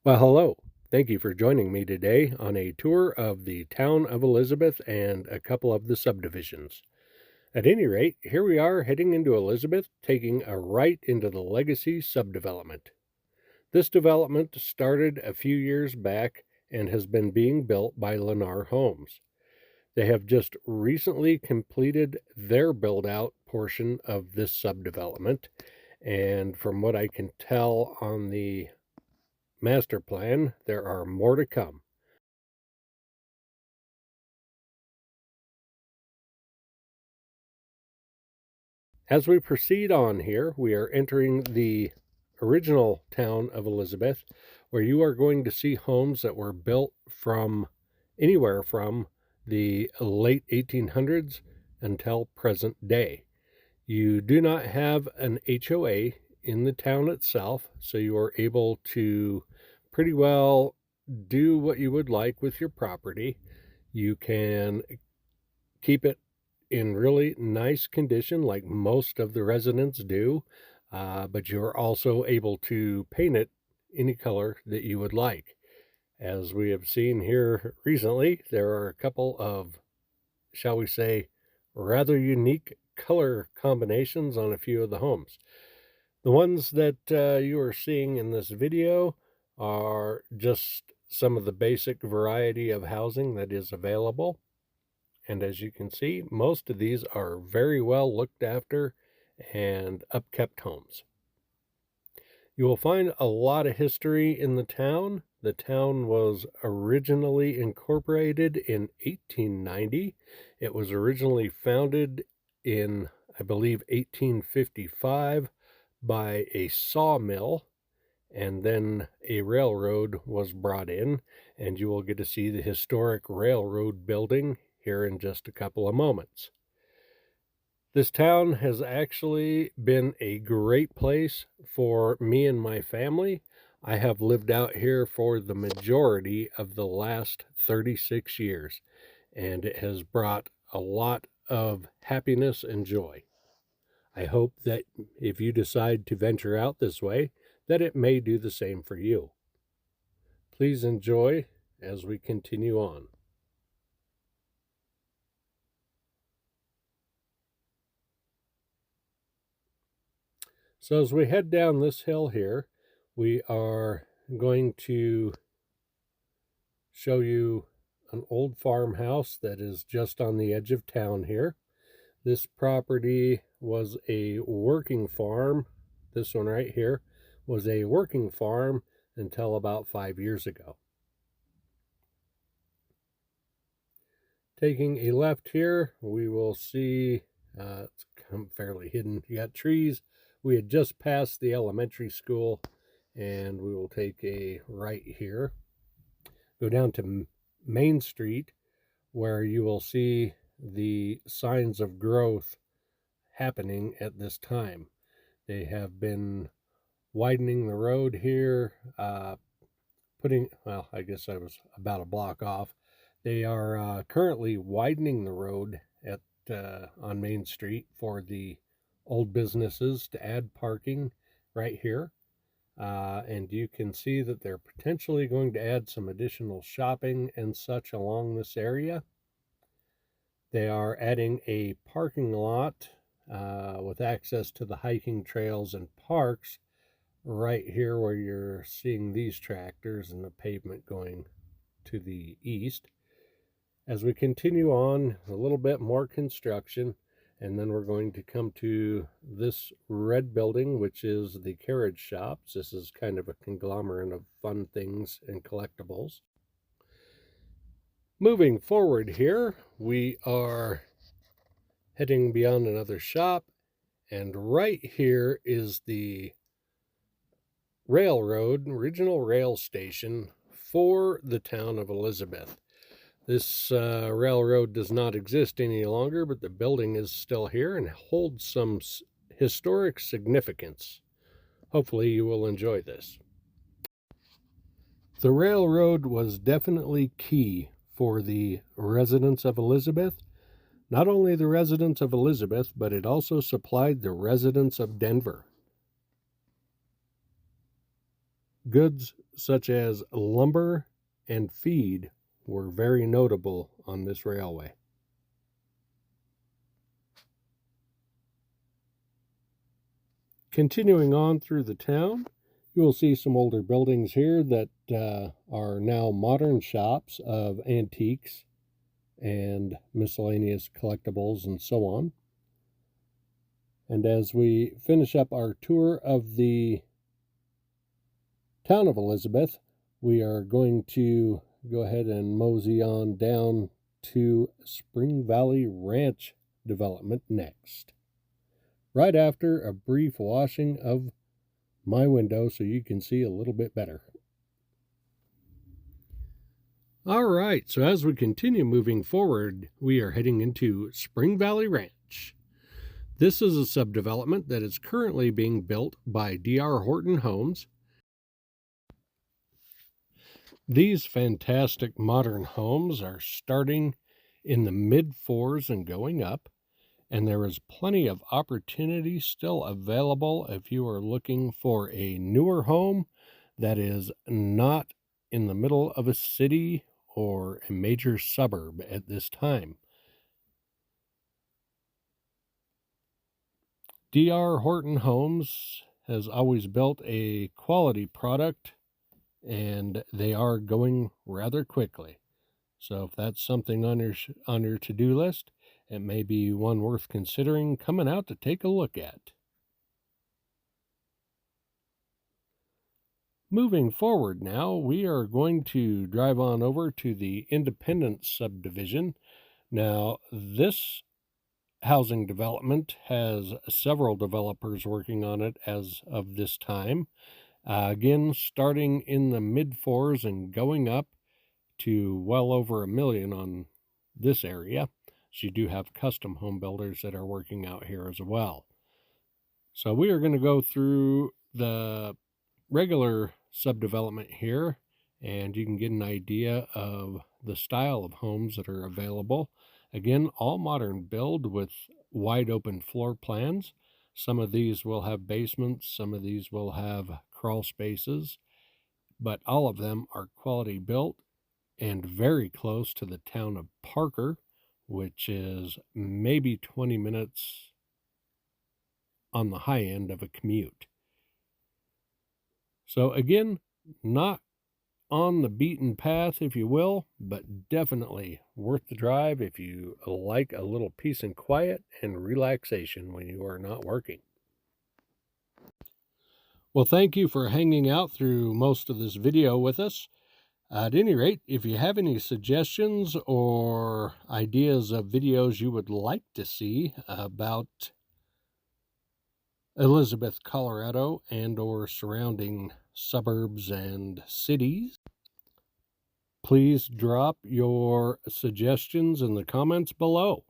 Well, hello. Thank you for joining me today on a tour of the town of Elizabeth and a couple of the subdivisions. At any rate, here we are heading into Elizabeth, taking a right into the Legacy subdevelopment. This development started a few years back and has been being built by Lennar Homes. They have just recently completed their build out portion of this subdevelopment, and from what I can tell on the master plan, there are more to come. As we proceed on here, we are entering the original town of Elizabeth, where you are going to see homes that were built from anywhere from the late 1800s until present day. You do not have an HOA in the town itself, so you are able to pretty well do what you would like with your property. You can keep it in really nice condition like most of the residents do, but you're also able to paint it any color that you would like. As we have seen here recently, there are a couple of, shall we say, rather unique color combinations on a few of the homes. The ones that you are seeing in this video are just some of the basic variety of housing that is available. And as you can see, most of these are very well looked after and upkept homes. You will find a lot of history in the town. The town was originally incorporated in 1890. It was originally founded in, I believe, 1855 by a sawmill, and then a railroad was brought in, and you will get to see the historic railroad building here in just a couple of moments. This town has actually been a great place for me and my family. I have lived out here for the majority of the last 36 years, and it has brought a lot of happiness and joy. I hope that if you decide to venture out this way, that it may do the same for you. Please enjoy as we continue on. So as we head down this hill here, we are going to show you an old farmhouse that is just on the edge of town here. This property was a working farm. This one right here was a working farm until about 5 years ago. Taking a left here, we will see it's fairly hidden. You got trees. We had just passed the elementary school, and we will take a right here. Go down to Main Street, where you will see the signs of growth happening at this time. They have been widening the road here, well, I guess I was about a block off. They are currently widening the road at on Main Street for the old businesses to add parking right here. And you can see that they're potentially going to add some additional shopping and such along this area. They are adding a parking lot with access to the hiking trails and parks right here where you're seeing these tractors and the pavement going to the east. As we continue on, a little bit more construction, and then we're going to come to this red building, which is the carriage shops. This is kind of a conglomerate of fun things and collectibles. Moving forward here, we are heading beyond another shop, and right here is the railroad, original rail station for the town of Elizabeth. This railroad does not exist any longer, but the building is still here and holds some historic significance. Hopefully you will enjoy this. The railroad was definitely key for the residents of Elizabeth. Not only the residents of Elizabeth, but it also supplied the residents of Denver. Goods such as lumber and feed were very notable on this railway. Continuing on through the town, you will see some older buildings here that are now modern shops of antiques and miscellaneous collectibles and so on. And as we finish up our tour of the town of Elizabeth, we are going to go ahead and mosey on down to Spring Valley Ranch development next, right after a brief washing of my window so you can see a little bit better. All right, so as we continue moving forward, we are heading into Spring Valley Ranch. This is a subdevelopment that is currently being built by D.R. Horton Homes. These fantastic modern homes are starting in the mid-4s and going up, and there is plenty of opportunity still available if you are looking for a newer home that is not in the middle of a city or a major suburb at this time. D.R. Horton Homes has always built a quality product, and they are going rather quickly. So if that's something on your to-do list, it may be one worth considering coming out to take a look at. Moving forward now, we are going to drive on over to the Independence subdivision. Now, this housing development has several developers working on it as of this time. Again, starting in the mid-4s and going up to well over $1 million on this area. So you do have custom home builders that are working out here as well. So we are going to go through the regular subdevelopment here, and you can get an idea of the style of homes that are available. Again, all modern build with wide open floor plans. Some of these will have basements, some of these will have crawl spaces, but all of them are quality built and very close to the town of Parker, which is maybe 20 minutes on the high end of a commute. So again, not on the beaten path, if you will, but definitely worth the drive if you like a little peace and quiet and relaxation when you are not working. Well, thank you for hanging out through most of this video with us. At any rate, if you have any suggestions or ideas of videos you would like to see about Elizabeth, Colorado, and or surrounding suburbs and cities, please drop your suggestions in the comments below.